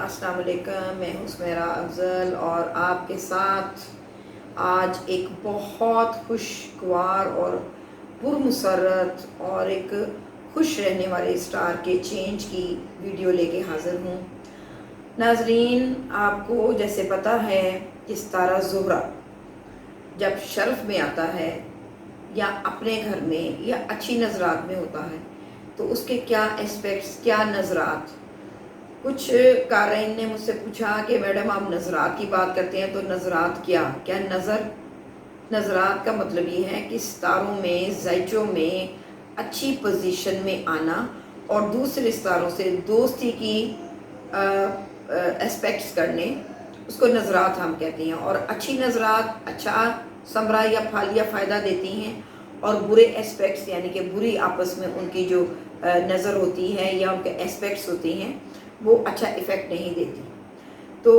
السلام علیکم، میں ہوں سمیرہ افضل اور آپ کے ساتھ آج ایک بہت خوشگوار اور پرمسرت اور ایک خوش رہنے والے اسٹار کے چینج کی ویڈیو لے کے حاضر ہوں۔ ناظرین، آپ کو جیسے پتہ ہے کہ ستارہ زہرہ جب شرف میں آتا ہے یا اپنے گھر میں یا اچھی نظرات میں ہوتا ہے تو اس کے کیا اسپیکٹس، کیا نظرات۔ کچھ قارئین نے مجھ سے پوچھا کہ میڈم آپ نظرات کی بات کرتے ہیں تو نظرات کیا نظرات کا مطلب یہ ہے کہ ستاروں میں، زائچوں میں اچھی پوزیشن میں آنا اور دوسرے ستاروں سے دوستی کی اسپیکٹس کرنے، اس کو نظرات ہم کہتے ہیں۔ اور اچھی نظرات اچھا ثمرہ یا پھل یا فائدہ دیتی ہیں، اور برے اسپیکٹس یعنی کہ بری آپس میں ان کی جو نظر ہوتی ہے یا ان کے اسپیکٹس ہوتی ہیں وہ اچھا ایفیکٹ نہیں دیتی۔ تو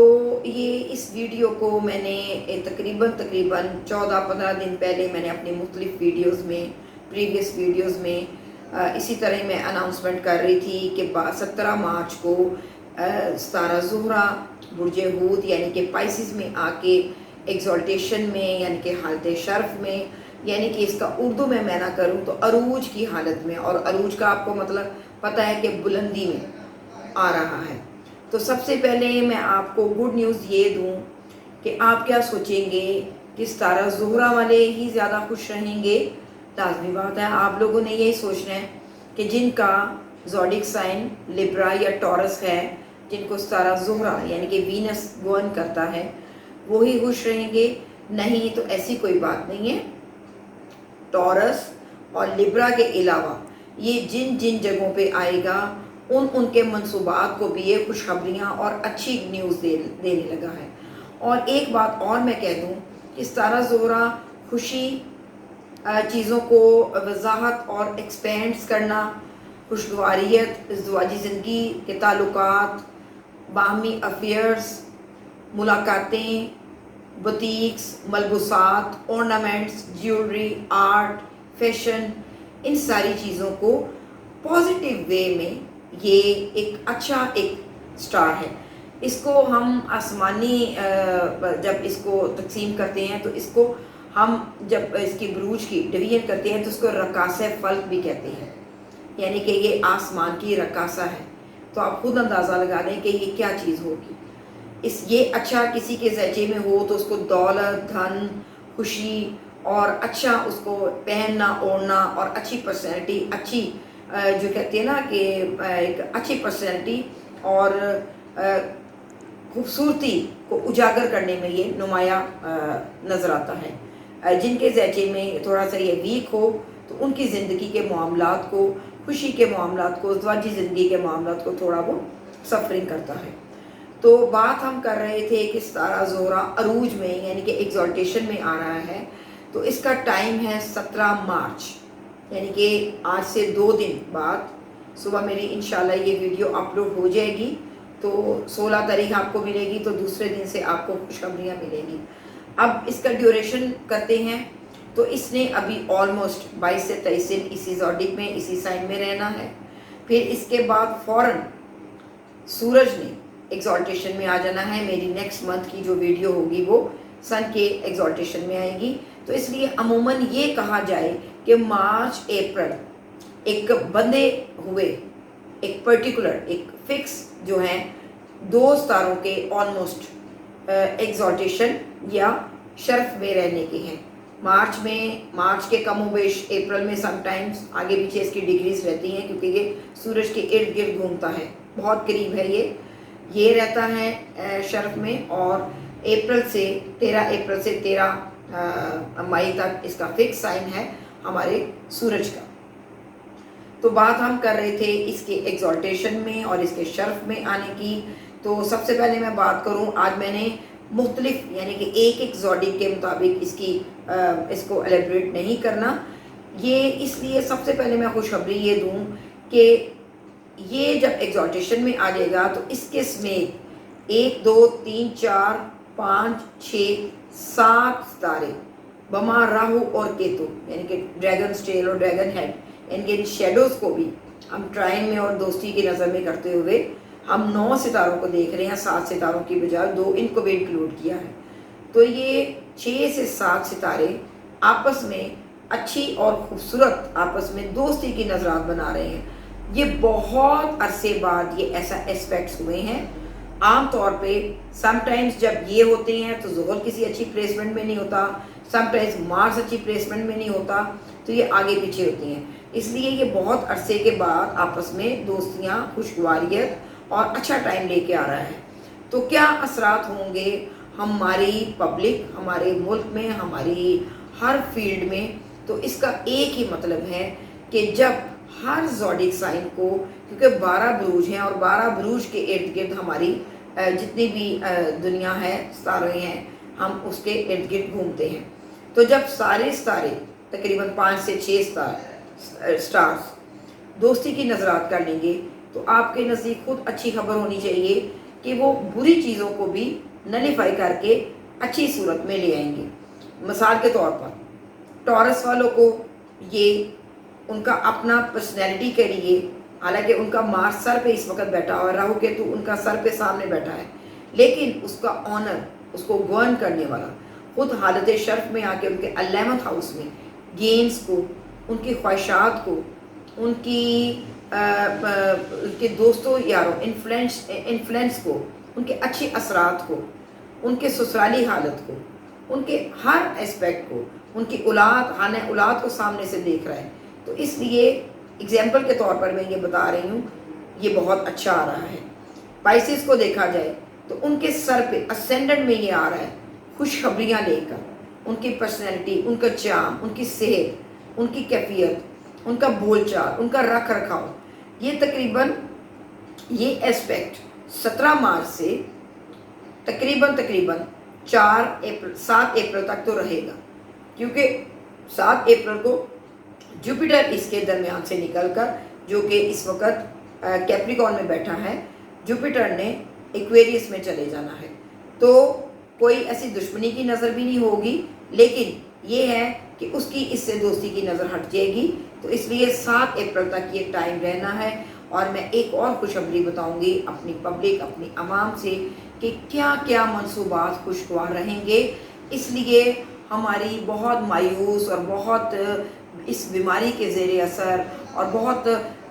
یہ اس ویڈیو کو میں نے تقریباً 14-15 دن پہلے میں نے اپنی مختلف ویڈیوز میں، پریویس ویڈیوز میں اسی طرح میں اناؤنسمنٹ کر رہی تھی کہ 17 مارچ کو ستارہ زہرہ برج حوت یعنی کہ پائسز میں آ کے ایگزالٹیشن میں یعنی کہ حالت شرف میں، یعنی کہ اس کا اردو میں نہ کروں تو عروج کی حالت میں، اور عروج کا آپ کو مطلب پتہ ہے کہ بلندی میں آ رہا ہے۔ تو سب سے پہلے میں آپ کو گڈ نیوز یہ دوں کہ آپ کیا سوچیں گے کہ ستارہ زہرہ والے ہی زیادہ خوش رہیں گے؟ لازمی بات ہے، آپ لوگوں نے یہی سوچنا ہے کہ جن کا زوڈک سائن لبرا یا ٹورس ہے، جن کو ستارہ زہرہ یعنی کہ وینس گورن کرتا ہے، وہی خوش رہیں گے۔ نہیں، تو ایسی کوئی بات نہیں ہے۔ ٹورس اور لبرا کے علاوہ یہ جن جن جگہوں پہ آئے گا ان کے منصوبات کو بھی یہ خوشخبریاں اور اچھی نیوز دینے لگا ہے۔ اور ایک بات اور میں کہہ دوں کہ ستارہ زہرہ خوشی، چیزوں کو وضاحت اور ایکسپینڈز کرنا، خوشگواریت، ازدواجی زندگی کے تعلقات، باہمی افیئرز، ملاقاتیں، بوتیکس، ملبوسات، اورنامنٹس، جیولری، آرٹ، فیشن، ان ساری چیزوں کو پازیٹیو وے میں یہ ایک اچھا ایک سٹار ہے۔ اس کو ہم آسمانی جب اس کو تقسیم کرتے ہیں تو اس کو ہم جب اس کی بروج کی ڈویژن کرتے ہیں تو اس کو رقاصہ فلک بھی کہتے ہیں، یعنی کہ یہ آسمان کی رقاصہ ہے۔ تو آپ خود اندازہ لگا لیں کہ یہ کیا چیز ہوگی۔ یہ اچھا کسی کے زیچے میں ہو تو اس کو دولت، دھن، خوشی اور اچھا اس کو پہننا اوڑھنا اور اچھی پرسنالٹی، اچھی جو کہتے ہیں نا کہ ایک اچھی پرسنالٹی اور خوبصورتی کو اجاگر کرنے میں یہ نمایاں نظر آتا ہے۔ جن کے زیچے میں تھوڑا سا یہ ویک ہو تو ان کی زندگی کے معاملات کو، خوشی کے معاملات کو، ازدواجی زندگی کے معاملات کو تھوڑا وہ سفرنگ کرتا ہے۔ تو بات ہم کر رہے تھے کہ ستارہ زہرہ عروج میں یعنی کہ ایگزالٹیشن میں آ رہا ہے، تو اس کا ٹائم ہے 17 مارچ، یعنی کہ آج سے 2 دن بعد صبح میری انشاءاللہ یہ ویڈیو اپلوڈ ہو جائے گی تو 16 تاریخ آپ کو ملے گی، تو دوسرے دن سے آپ کو خوشخبریاں ملیں گی۔ اب اس کا ڈیوریشن کرتے ہیں تو اس نے ابھی آلموسٹ 22 سے 23 دن اسی زوڈک میں، اسی سائن میں رہنا ہے۔ پھر اس کے بعد فوراً سورج نے ایگزالٹیشن میں آ جانا ہے۔ میری نیکسٹ منتھ کی جو ویڈیو ہوگی وہ سن کے ایگزالٹیشن میں آئے گی۔ تو اس لیے عموماً یہ کہا جائے کہ مارچ اپریل ایک بندھے ہوئے، ایک پرٹیکولر، ایک فکس جو ہیں 2 ستاروں کے آلموسٹ ایگزالٹیشن یا شرف میں رہنے کے ہیں۔ مارچ کے کم و بیش اپریل میں سم ٹائمز آگے پیچھے اس کی ڈگریز رہتی ہیں، کیونکہ یہ سورج کے ارد گرد گھومتا ہے، بہت قریب ہے یہ رہتا ہے شرف میں۔ اور 13 اپریل سے 13 مئی تک اس کا فکس سائن ہے ہمارے سورج کا۔ تو بات ہم کر رہے تھے اس کے ایگزالٹیشن میں اور اس کے شرف میں آنے کی۔ تو سب سے پہلے میں بات کروں، آج میں نے مختلف یعنی کہ ایک زوڈک کے مطابق اس کو ایلیبریٹ نہیں کرنا، یہ اس لیے سب سے پہلے میں خوشخبری یہ دوں کہ یہ جب ایگزالٹیشن میں آ جائے گا تو اس کے سمیت 1 2 3 4 5 6 7 ستارے بما راہو اور کیتو یعنی کہ ڈریگن سٹیل اور ڈریگن ہیڈ، ان کے شیڈوز کو بھی ہم ٹرائن میں اور دوستی کی نظر میں کرتے ہوئے ہم 9 ستاروں کو دیکھ رہے ہیں 7 ستاروں کی بجائے 2 ان کو بھی انکلوڈ کیا ہے. تو یہ 6 سے 7 ستارے آپس میں اچھی اور خوبصورت آپس میں دوستی کی نظرات بنا رہے ہیں. یہ بہت عرصے بعد یہ ایسا اسپیکٹس ہوئے ہیں. عام طور پہ سم ٹائمز جب یہ ہوتے ہیں تو زحل کسی اچھی پلیسمنٹ میں نہیں ہوتا, سم ٹائمز مارس اچھی پلیسمنٹ میں نہیں ہوتا, تو یہ آگے پیچھے ہوتی ہیں. اس لیے یہ بہت عرصے کے بعد آپس میں دوستیاں, خوشگواریت اور اچھا ٹائم لے کے آ رہا ہے. تو کیا اثرات ہوں گے ہماری پبلک, ہمارے ملک میں, ہماری ہر فیلڈ میں؟ تو اس کا ایک ہی مطلب ہے کہ جب ہر زوڈک سائن کو, کیونکہ 12 بروج ہیں اور 12 بروج کے ارد گرد ہماری جتنی بھی دنیا ہے, ستارے ہیں, ہم اس کے ارد گرد گھومتے ہیں. تو جب سارے ستارے تقریباً 5 سے 6 سٹارز دوستی کی نظرات کر لیں گے تو آپ کے نزدیک خود اچھی خبر ہونی چاہیے کہ وہ بری چیزوں کو بھی نلیفائی کر کے اچھی صورت میں لے آئیں گے. مثال کے طور پر ٹورس والوں کو یہ ان کا اپنا پرسنالٹی کے لیے, حالانکہ ان کا مارس سر پہ اس وقت بیٹھا ہوا ہے, راہو کیتو ان کا سر پہ سامنے بیٹھا ہے, لیکن اس کا آنر, اس کو گورن کرنے والا خود حالت شرف میں آ کے ان کے 11th ہاؤس میں گینز کو, ان کی خواہشات کو, ان کے دوستوں یاروں انفلوئنس کو, ان کے اچھے اثرات کو, ان کے سسرالی حالت کو, ان کے ہر اسپیکٹ کو, ان کی اولاد, خانہ اولاد کو سامنے سے دیکھ رہا ہے. تو اس لیے اگزامپل کے طور پر میں یہ بتا رہی ہوں, یہ بہت اچھا آ رہا ہے. پائسس کو دیکھا جائے تو ان کے سر پہ اسینڈنٹ میں یہ آ رہا ہے خوشخبریاں لے کر. ان کی پرسنالٹی, ان کا چارم, ان کی صحت, ان کی کیفیت, ان کا بول چال, ان کا رکھ رکھاؤ, یہ تقریباً یہ اسپیکٹ 17 مارچ سے تقریباً 7 اپریل تک تو رہے گا, کیونکہ 7 اپریل کو جوپیٹر اس کے درمیان سے نکل کر, جو کہ اس وقت کیپریکون میں بیٹھا ہے, جوپیٹر نے ایکویریس میں چلے جانا ہے. تو کوئی ایسی دشمنی کی نظر بھی نہیں ہوگی, لیکن یہ ہے کہ اس کی اس سے دوستی کی نظر ہٹ جائے گی. تو اس لیے 7 اپریل تک یہ ٹائم رہنا ہے. اور میں ایک اور خوشخبری بتاؤں گی اپنی پبلک, اپنی عوام سے, کہ کیا کیا منصوبات خوشگوار رہیں گے. اس لیے ہماری بہت مایوس اور بہت اس بیماری کے زیر اثر اور بہت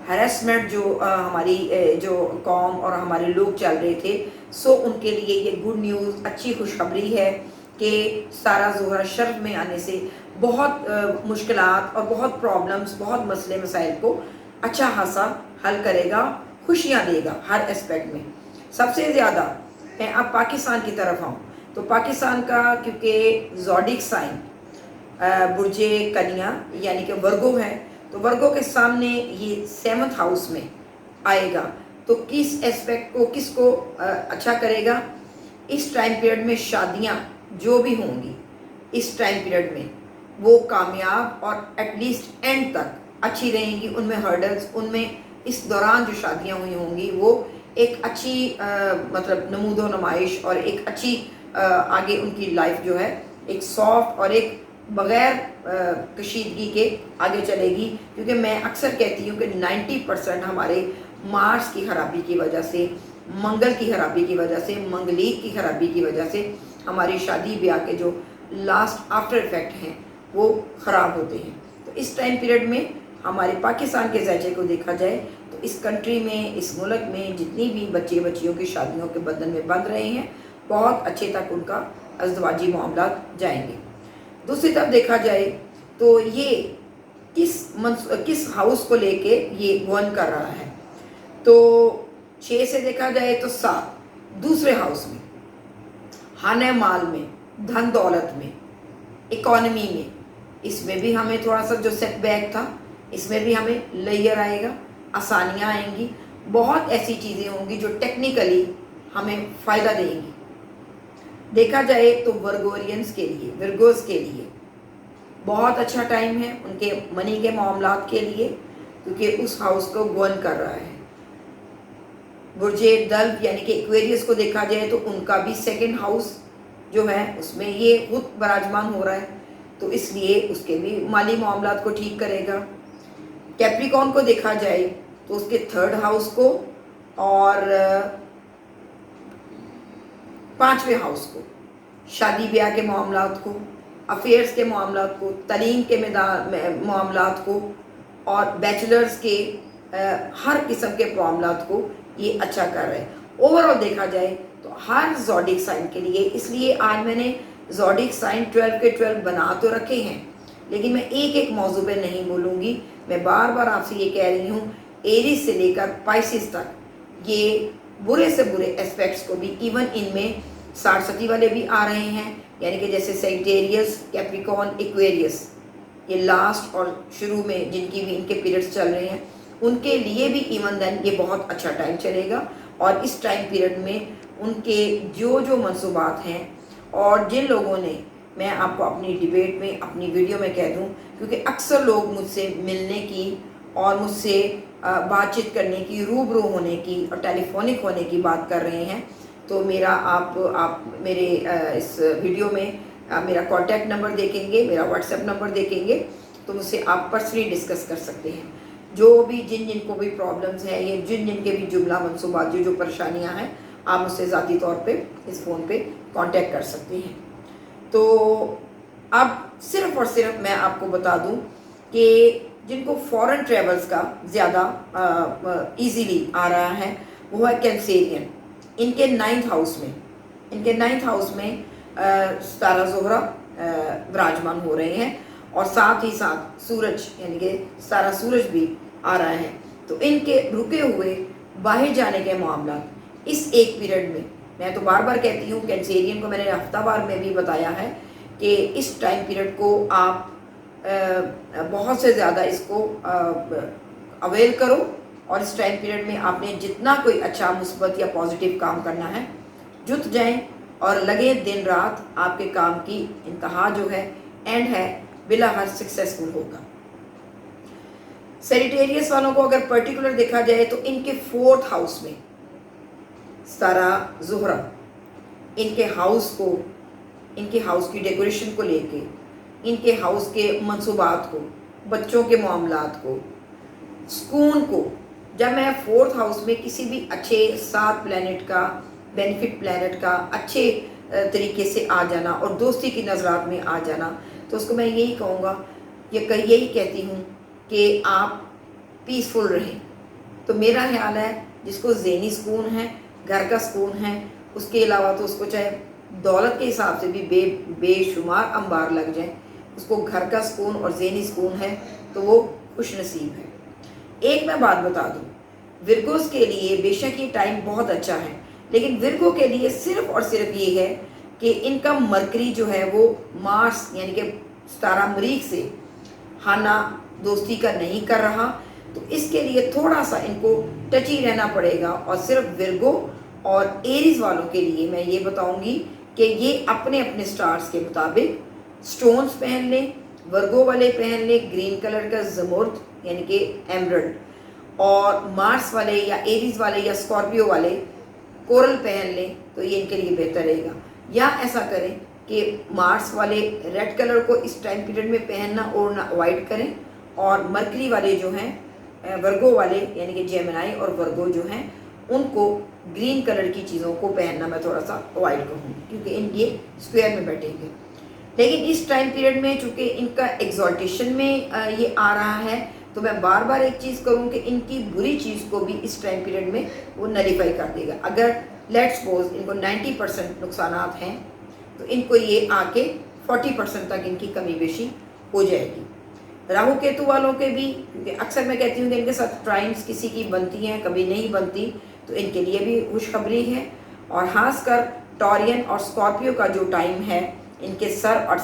ہیرسمنٹ جو ہماری جو قوم اور ہمارے لوگ چل رہے تھے, سو ان کے لیے یہ گڈ نیوز, اچھی خوشخبری ہے کہ سارا زہرہ شرف میں آنے سے بہت مشکلات اور بہت پرابلمس, بہت مسئلے مسائل کو اچھا خاصا حل کرے گا, خوشیاں دے گا ہر اسپیکٹ میں. سب سے زیادہ میں اب پاکستان کی طرف آؤں تو پاکستان کا, کیونکہ زوڈک سائن برج کنیا یعنی کہ ورگو ہے, تو ورگو کے سامنے یہ 7th ہاؤس میں آئے گا. تو کس اسپیکٹ کو, کس کو اچھا کرے گا؟ اس ٹائم پیریڈ میں شادیاں جو بھی ہوں گی اس ٹائم پیریڈ میں وہ کامیاب اور ایٹ لیسٹ اینڈ تک اچھی رہیں گی. ان میں ہرڈلز, ان میں اس دوران جو شادیاں ہوئی ہوں گی وہ ایک اچھی مطلب نمود و نمائش اور ایک اچھی آگے ان کی لائف جو ہے ایک سافٹ اور ایک بغیر کشیدگی کے آگے چلے گی. کیونکہ میں اکثر کہتی ہوں کہ 90% ہمارے مارس کی خرابی کی وجہ سے, منگل کی خرابی کی وجہ سے, منگلیک کی خرابی کی وجہ سے ہماری شادی بیاہ کے جو لاسٹ آفٹر افیکٹ ہیں وہ خراب ہوتے ہیں. تو اس ٹائم پیریڈ میں ہمارے پاکستان کے زیچے کو دیکھا جائے تو اس کنٹری میں, اس ملک میں جتنی بھی بچے بچیوں کی شادیوں کے بدن میں بندھ رہے ہیں, بہت اچھے تک ان کا ازدواجی معاملات جائیں گے. دوسری طرف دیکھا جائے تو یہ کس ہاؤس کو لے کے یہ گورن کر رہا ہے, تو 6 سے دیکھا جائے تو 7 دوسرے ہاؤس میں, خانہ مال میں, دھن دولت میں, اکانومی میں, اس میں بھی ہمیں تھوڑا سا جو سیٹ بیک تھا اس میں بھی ہمیں لیئر آئے گا, آسانیاں آئیں گی, بہت ایسی چیزیں ہوں گی جو ٹیکنیکلی ہمیں فائدہ دیں گی. دیکھا جائے تو ورگورینز کے لیے, ورگوز کے لیے بہت اچھا ٹائم ہے ان کے منی کے معاملات کے لیے, کیونکہ اس ہاؤس کو گورن کر رہا ہے. برج دلو یعنی کہ ایکویریس کو دیکھا جائے تو ان کا بھی 2nd ہاؤس جو ہے اس میں یہ خود براجمان ہو رہا ہے, تو اس لیے اس کے بھی مالی معاملات کو ٹھیک کرے گا. کیپریکون کو دیکھا جائے تو اس کے 3rd ہاؤس کو اور 5ویں ہاؤس کو شادی بیاہ کے معاملات کو، افیئرس کے معاملات کو، تعلیم کے معاملات کو، اور بیچلرز کے ہر قسم کے معاملات کو یہ اچھا کر رہے ہیں۔ اوور آل دیکھا جائے تو ہر زوڈک سائن کے لیے، اس لیے آج میں نے زوڈک سائن 12 کے 12 بنا تو رکھے ہیں، لیکن میں ایک ایک موضوع پہ نہیں بولوں گی۔ میں بار بار آپ سے یہ کہہ رہی ہوں، ایریز سے لے کر پائسس تک یہ برے سے برے اسپیکٹس کو بھی، ایون ان میں 60 والے بھی آ رہے ہیں، یعنی کہ جیسے سیجیٹیریس، کیپریکون، ایکویریس، یہ لاسٹ اور شروع میں جن کی بھی ان کے پیریڈز چل رہے ہیں، ان کے لیے بھی ایون دین یہ بہت اچھا ٹائم چلے گا۔ اور اس ٹائم پیریڈ میں ان کے جو منصوبات ہیں، اور جن لوگوں نے، میں آپ کو اپنی ڈیبیٹ میں، اپنی ویڈیو میں کہہ دوں، کیونکہ اکثر لوگ مجھ سے ملنے کی اور مجھ سے بات چیت کرنے کی، روبرو ہونے کی اور ٹیلی فونک ہونے کی بات کر رہے ہیں، تو میرا آپ میرے اس ویڈیو میں میرا کانٹیکٹ نمبر دیکھیں گے، میرا واٹس ایپ نمبر دیکھیں گے، تو مجھ سے آپ پرسنلی ڈسکس کر سکتے ہیں۔ جو بھی جن کو بھی پرابلمز ہیں، یہ جن کے بھی جملہ منصوبات جو پریشانیاں ہیں، آپ مجھ سے ذاتی طور پہ اس فون پہ کانٹیکٹ کر سکتے ہیں۔ تو اب صرف اور صرف میں آپ کو بتا دوں کہ جن کو فورن ٹریولز کا زیادہ ایزیلی آ رہا ہے، وہ ہے کینسیرین۔ ان کے 9th ہاؤس میں ستارہ زہرہ براجمان ہو رہے ہیں، اور ساتھ ہی ساتھ سورج، یعنی کہ ستارہ سورج بھی آ رہا ہے، تو ان کے رکے ہوئے باہر جانے کے معاملات اس ایک پیریڈ میں تو بار بار کہتی ہوں، کینسیرین کو میں نے ہفتہ وار میں بھی بتایا ہے کہ اس ٹائم پیریڈ کو آپ بہت سے زیادہ اس کو اویل کرو، اور اس ٹائم پیریڈ میں آپ نے جتنا کوئی اچھا مثبت یا پازیٹیو کام کرنا ہے، جت جائیں اور لگے دن رات، آپ کے کام کی انتہا جو ہے، اینڈ ہے، بلا حد سکسیسفل ہوگا۔ سیجیٹیریس والوں کو اگر پرٹیکولر دیکھا جائے تو ان کے 4th ہاؤس میں ستارہ زہرہ ان کے ہاؤس کو، ان کے ہاؤس کی ڈیکوریشن کو لے کے، ان کے ہاؤس کے منصوبات کو، بچوں کے معاملات کو، سکون کو، جب میں 4th ہاؤس میں کسی بھی اچھے 7 پلینٹ کا، بینیفٹ پلینٹ کا اچھے طریقے سے آ جانا اور دوستی کی نظرات میں آ جانا، تو اس کو میں یہی کہوں گا، یہی کہتی ہوں کہ آپ پیسفل رہیں۔ تو میرا خیال ہے جس کو ذہنی سکون ہے، گھر کا سکون ہے، اس کے علاوہ تو اس کو چاہے دولت کے حساب سے بھی بے شمار انبار لگ جائیں، اس کو گھر کا سکون اور ذہنی سکون ہے تو وہ خوش نصیب ہے۔ ایک میں بات بتا دوں، ورگوز کے لیے بے شک یہ ٹائم بہت اچھا ہے، لیکن ورگو کے لیے صرف اور صرف یہ ہے کہ ان کا مرکری جو ہے وہ مارس، یعنی کہ ستارہ مریخ سے خانہ دوستی کا نہیں کر رہا، تو اس کے لیے تھوڑا سا ان کو ٹچی رہنا پڑے گا۔ اور صرف ورگو اور ایریز والوں کے لیے میں یہ بتاؤں گی کہ یہ اپنے اپنے سٹارز کے مطابق سٹونز پہن لیں، ورگو والے پہن لیں گرین کلر کا زمرد، یعنی کہ ایمرلڈ، اور مارس والے یا ایریز والے یا اسکارپیو والے کورل پہن لیں، تو یہ ان کے لیے بہتر رہے گا۔ یا ایسا کریں کہ مارس والے ریڈ کلر کو اس ٹائم پیریڈ میں پہننا اوڑھنا اوائڈ کریں، اور مرکری والے جو ہیں ورگو والے، یعنی کہ جیمنائی اور ورگو جو ہیں، ان کو گرین کلر کی چیزوں کو پہننا میں تھوڑا سا اوائڈ کروں گی، کیونکہ یہ اسکوائر میں بیٹھیں گے۔ لیکن اس ٹائم پیریڈ میں چونکہ ان کا ایگزالٹیشن میں یہ آ رہا ہے، تو میں بار بار ایک چیز کروں کہ ان کی بری چیز کو بھی اس ٹائم پیریڈ میں وہ نلیفائی کر دے گا۔ اگر لیٹ سپوز ان کو 90% نقصانات ہیں، تو ان کو یہ آ کے 40% تک ان کی کمی بیشی ہو جائے گی۔ راہو کیتو والوں کے بھی، کیونکہ اکثر میں کہتی ہوں کہ ان کے ساتھ ٹرائنس کسی کی بنتی ہیں، کبھی نہیں بنتی، تو ان کے لیے بھی خوشخبری ہے۔ اور خاص کر ٹورین اور اسکارپیو کا جو ٹائم ہے، ان کے سر اور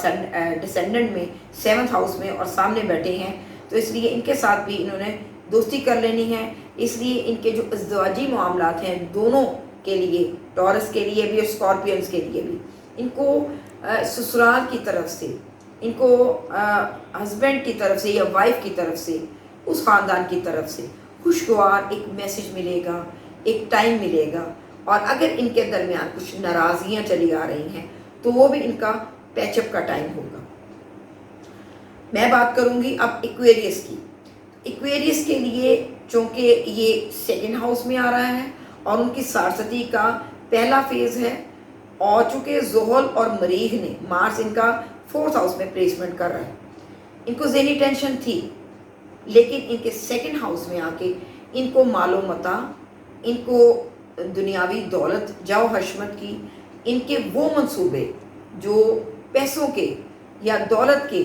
ڈسینڈنٹ میں 7th ہاؤس میں اور سامنے بیٹھے ہیں، تو اس لیے ان کے ساتھ بھی انہوں نے دوستی کر لینی ہے۔ اس لیے ان کے جو ازدواجی معاملات ہیں دونوں کے لیے، ٹورس کے لیے بھی اور اسکارپینس کے لیے بھی، ان کو سسرال کی طرف سے، ان کو ہسبینڈ کی طرف سے یا وائف کی طرف سے، اس خاندان کی طرف سے خوشگوار ایک میسج ملے گا، ایک ٹائم ملے گا۔ اور اگر ان کے درمیان کچھ ناراضگیاں چلی آ رہی ہیں، تو وہ بھی ان کا پیچ اپ کا ٹائم ہوگا۔ میں بات کروں گی اب ایکویریس کی۔ ایکویریس کے لیے چونکہ یہ سیکنڈ ہاؤس میں آ رہا ہے اور ان کی سارستی کا پہلا فیز ہے، اور چونکہ زحل اور مریخ نے مارس ان کا 4th ہاؤس میں پلیسمنٹ کر رہا ہے، ان کو ذہنی ٹینشن تھی، لیکن ان کے سیکنڈ ہاؤس میں آ کے ان کو مال و متاع، ان کو دنیاوی دولت، جاؤ حشمت کی، ان کے وہ منصوبے جو پیسوں کے یا دولت کے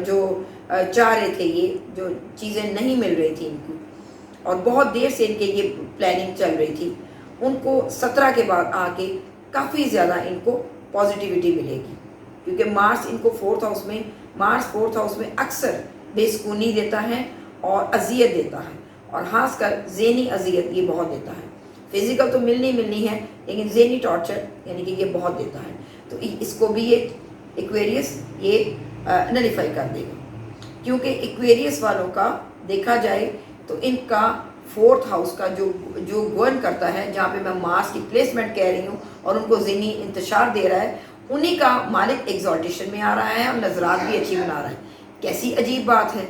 جو چاہ رہے تھے، یہ جو چیزیں نہیں مل رہی تھیں ان کو، اور بہت دیر سے ان کے یہ پلاننگ چل رہی تھی، ان کو 17 کے بعد آ کے کافی زیادہ ان کو پازیٹیوٹی ملے گی، کیونکہ مارس ان کو 4th ہاؤس میں اکثر بے سکونی دیتا ہے اور اذیت دیتا ہے، اور خاص کر ذہنی اذیت یہ بہت دیتا ہے۔ فزیکل تو ملنی ہے، لیکن ذہنی ٹارچر یعنی کہ یہ بہت دیتا ہے، تو اس کو بھی یہ ایکویریس یہ نلیفائی کر دے گا، کیونکہ ایکویریس والوں کا دیکھا جائے تو ان کا 4th ہاؤس کا جو گورن کرتا ہے، جہاں پہ میں مارس کی پلیسمنٹ کہہ رہی ہوں اور ان کو ذہنی انتشار دے رہا ہے، انہی کا مالک ایگزالٹیشن میں آ رہا ہے اور نظرات بھی اچھی بنا رہا ہے۔ کیسی عجیب بات ہے!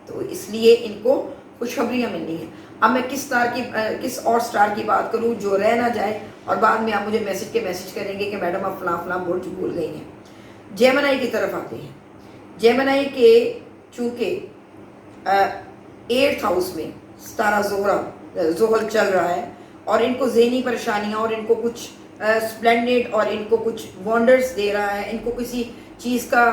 تو اس لیے ان کو خوشخبریاں ملنی ہیں۔ اب میں کس اور سٹار کی بات کروں جو رہ نہ جائے اور بعد میں آپ مجھے میسج کریں گے کہ میڈم آپ فلاں برج بھول گئی ہیں۔ جیمنائی کی طرف آتے ہیں۔ جیمنائی کے چونکہ 8th ہاؤس میں ستارہ زحل چل رہا ہے، اور ان کو ذہنی پریشانیاں، اور ان کو کچھ سپلینڈڈ اور ان کو کچھ وانڈرز دے رہا ہے، ان کو کسی چیز کا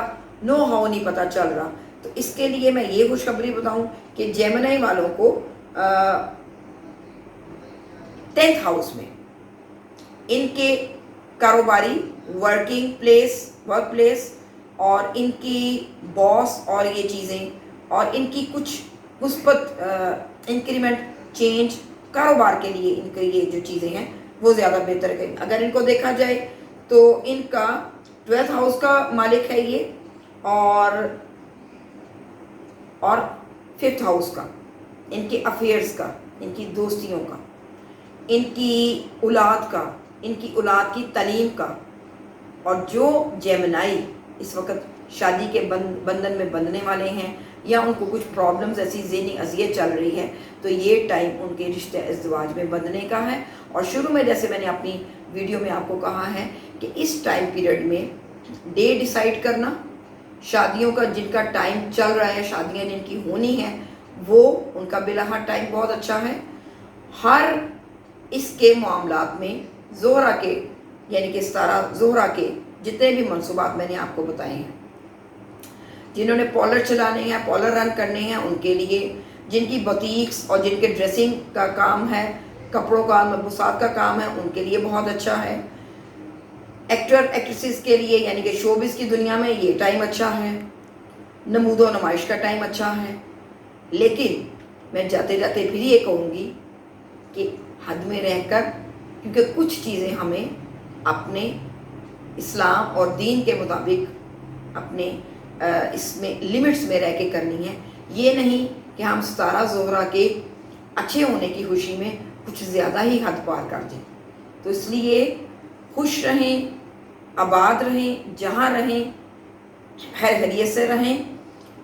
نو ہاؤ نہیں پتہ چل رہا، تو اس کے لیے میں یہ خوشخبری بتاؤں کہ جیمنائی والوں کو 10th ہاؤس میں ان کے کاروباری ورک پلیس اور ان کی باس اور یہ چیزیں، اور ان کی کچھ مثبت انکریمنٹ چینج کاروبار کے لیے، ان کے یہ جو چیزیں ہیں وہ زیادہ بہتر کریں۔ اگر ان کو دیکھا جائے تو ان کا 12th ہاؤس کا مالک ہے یہ، اور 5th ہاؤس کا، ان کے افیئرز کا، ان کی دوستیوں کا، ان کی اولاد کا، ان کی اولاد کی تعلیم کا، اور جو جیمنائی اس وقت شادی کے بندھن میں بندھنے والے ہیں، یا ان کو کچھ پرابلمز ایسی ذہنی اذیت چل رہی ہے، تو یہ ٹائم ان کے رشتہ ازدواج میں بندھنے کا ہے۔ اور شروع میں جیسے میں نے اپنی ویڈیو میں آپ کو کہا ہے کہ اس ٹائم پیریڈ میں ڈے ڈیسائیڈ کرنا، شادیوں کا جن کا ٹائم چل رہا ہے، شادیاں جن کی ہونی ہیں، وہ ان کا بلاہر ٹائم بہت اچھا ہے۔ ہر اس کے معاملات میں زہرہ کے یعنی کہ ستارہ زہرہ کے جتنے بھی منصوبات میں نے آپ کو بتائے ہیں، جنہوں نے پالر چلانے ہیں، پالر رن کرنے ہیں، ان کے لیے، جن کی بوتیکس اور جن کے ڈریسنگ کا کام ہے، کپڑوں کا ملبوسات کا کام ہے، ان کے لیے بہت اچھا ہے۔ ایکٹر ایکٹریسز کے لیے یعنی کہ شوبز کی دنیا میں یہ ٹائم اچھا ہے، نمود و نمائش کا ٹائم اچھا ہے۔ لیکن میں جاتے جاتے پھر یہ کہوں گی کہ حد میں رہ کر، کیونکہ کچھ چیزیں ہمیں اپنے اسلام اور دین کے مطابق اپنے اس میں لمٹس میں رہ کے کرنی ہے، یہ نہیں کہ ہم ستارہ زہرہ کے اچھے ہونے کی خوشی میں کچھ زیادہ ہی حد پار کر دیں۔ تو اس لیے خوش رہیں، آباد رہیں، جہاں رہیں خیر خیریت سے رہیں،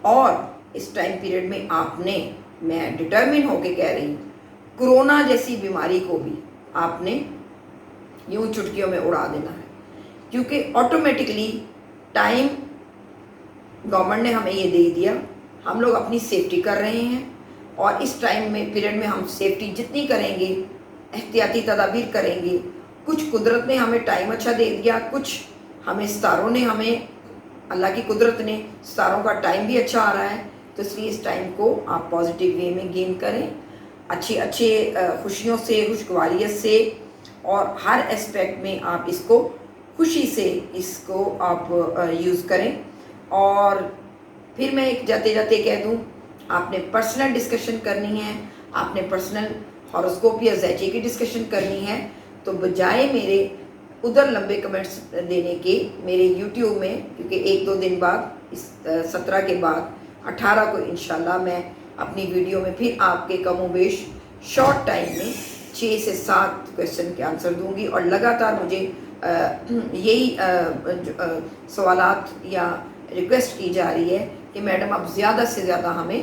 اور اس ٹائم پیریڈ میں آپ نے، میں ڈٹرمن ہو کے کہہ رہی ہوں، کرونا جیسی بیماری کو بھی آپ نے یوں چٹکیوں میں اڑا دینا ہے، کیونکہ آٹومیٹکلی ٹائم گورنمنٹ نے ہمیں یہ دے دیا، ہم لوگ اپنی سیفٹی کر رہے ہیں، اور اس ٹائم میں پیریڈ میں ہم سیفٹی جتنی کریں گے، احتیاطی تدابیر کریں گے، کچھ قدرت نے ہمیں ٹائم اچھا دے دیا، کچھ ہمیں ستاروں نے، ہمیں اللہ کی قدرت نے ستاروں کا ٹائم بھی اچھا آ رہا ہے، تو اس لیے اس ٹائم کو آپ پازیٹیو وے میں گین کریں، اچھے خوشیوں سے، خوشگواریت سے، اور ہر اسپیکٹ میں آپ اس کو خوشی سے اس کو آپ یوز کریں۔ اور پھر میں ایک جاتے جاتے کہہ دوں، آپ نے پرسنل ڈسکشن کرنی ہے، آپ نے پرسنل ہاروسکوپ یا زیچے کی ڈسکشن کرنی ہے، تو بجائے میرے ادھر لمبے کمنٹس دینے کے، میرے یوٹیوب میں، کیونکہ 1-2 دن بعد اس 17 کے بعد 18 کو انشاءاللہ میں اپنی ویڈیو میں پھر آپ کے کم و بیش شارٹ ٹائم میں 6 سے 7 کویشچن کے آنسر دوں گی، اور لگاتار مجھے یہی سوالات یا ریکویسٹ کی جا رہی ہے کہ میڈم آپ زیادہ سے زیادہ ہمیں